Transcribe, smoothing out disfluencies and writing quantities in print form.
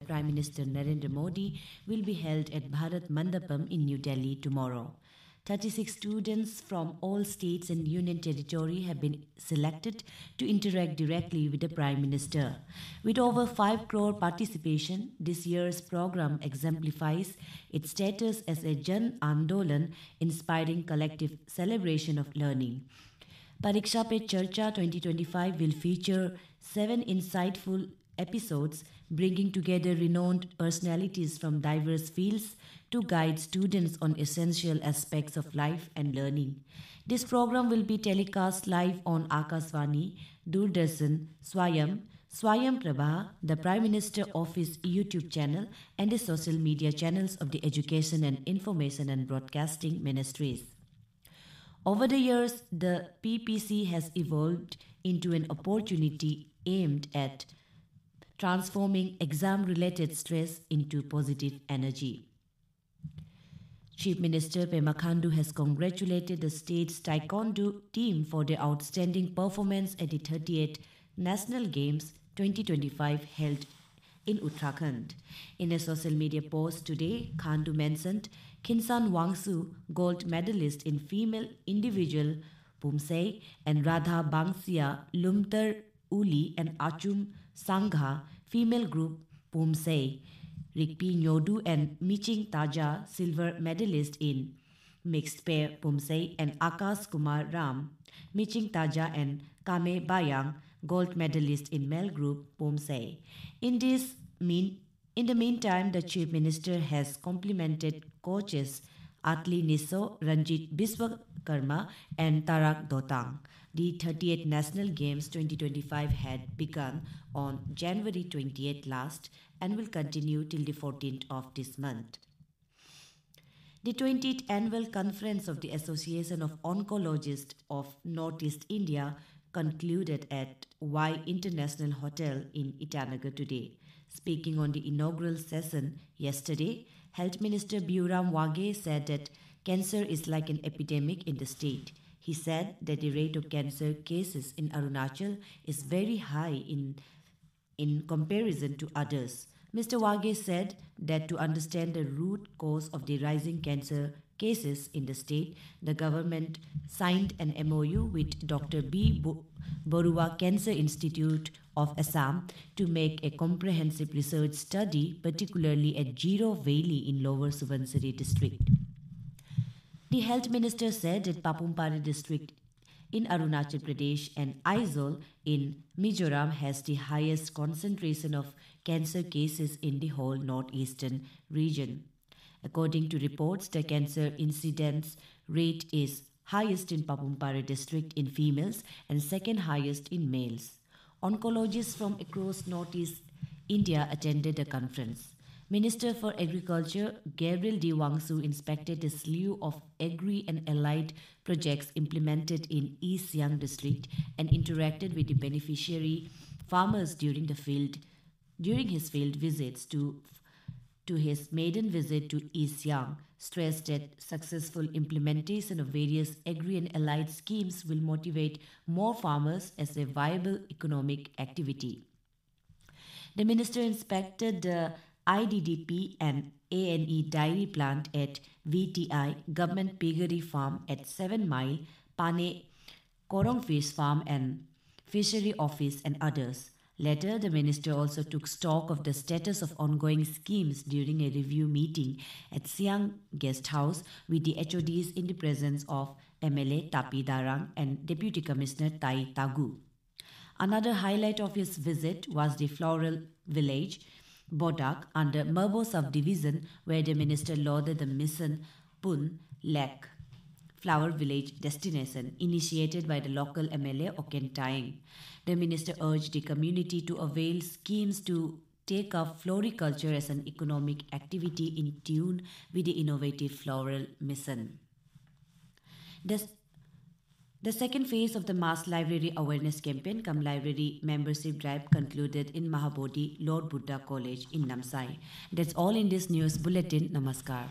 Prime Minister Narendra Modi will be held at Bharat Mandapam in New Delhi tomorrow. 36 students from all states and union territory have been selected to interact directly with the Prime Minister. With over 5 crore participation, this year's program exemplifies its status as a Jan Andolan, inspiring collective celebration of learning. Pariksha Pe Charcha 2025 will feature 7 insightful episodes bringing together renowned personalities from diverse fields to guide students on essential aspects of life and learning. This program will be telecast live on Akashvani, Doordarshan, Swayam Prabha, the Prime Minister Office YouTube channel, and the social media channels of the Education and Information and Broadcasting Ministries. Over the years, the PPC has evolved into an opportunity aimed at transforming exam-related stress into positive energy. Chief Minister Pema Khandu has congratulated the state's taekwondo team for their outstanding performance at the 38th National Games 2025 held in Uttarakhand. In a social media post today, Khandu mentioned Kinsan Wangsu, gold medalist in female individual Pumsei, and Radha Bangsia, Lumtar Uli, and Achum Sangha, female group Pumsei. Rikpi Nyodu and Miching Taja, silver medalist in mixed pair Pumsei, and Akash Kumar Ram, Miching Taja, and Kame Bayang, gold medalist in male group Pumsei. In the meantime, the Chief Minister has complimented coaches Atli Nisso, Ranjit Biswakarma, and Tarak Dotang. The 38th National Games 2025 had begun on January 28th last and will continue till the 14th of this month. The 20th Annual Conference of the Association of Oncologists of Northeast India concluded at Y International Hotel in Itanagar today. Speaking on the inaugural session yesterday, Health Minister Biuram Wage said that cancer is like an epidemic in the state. He said that the rate of cancer cases in Arunachal is very high in comparison to others. Mr. Wage said that to understand the root cause of the rising cancer cases in the state, the government signed an MOU with Dr. B. Borua Cancer Institute of Assam to make a comprehensive research study, particularly at Jiro Valley in Lower Subansiri district. The health minister said that Papumpari district in Arunachal Pradesh and Aizawl in Mizoram has the highest concentration of cancer cases in the whole northeastern region. According to reports, the cancer incidence rate is highest in Papumpari district in females and second highest in males. Oncologists from across northeast India attended the conference. Minister for Agriculture Gabriel D. Wangsu inspected a slew of agri and allied projects implemented in East Siang district and interacted with the beneficiary farmers during his field visits to his maiden visit to East Siang, stressed that successful implementation of various agri and allied schemes will motivate more farmers as a viable economic activity. The minister inspected the IDDP and ANE dairy plant at VTI Government Piggery Farm at 7 Mile, Pane Korongfish Farm and Fishery Office and others. Later, the minister also took stock of the status of ongoing schemes during a review meeting at Siang Guest House with the HODs in the presence of MLA Tapi Darang and Deputy Commissioner Tai Tagu. Another highlight of his visit was the floral village, Bodak, under Merbo subdivision, where the minister lauded the Mission Pun Lek Flower Village destination initiated by the local MLA Oken Taing. The minister urged the community to avail schemes to take up floriculture as an economic activity in tune with the innovative floral mission. The second phase of the Mass Library Awareness Campaign cum Library Membership Drive concluded in Mahabodhi Lord Buddha College in Namsai. That's all in this news bulletin. Namaskar.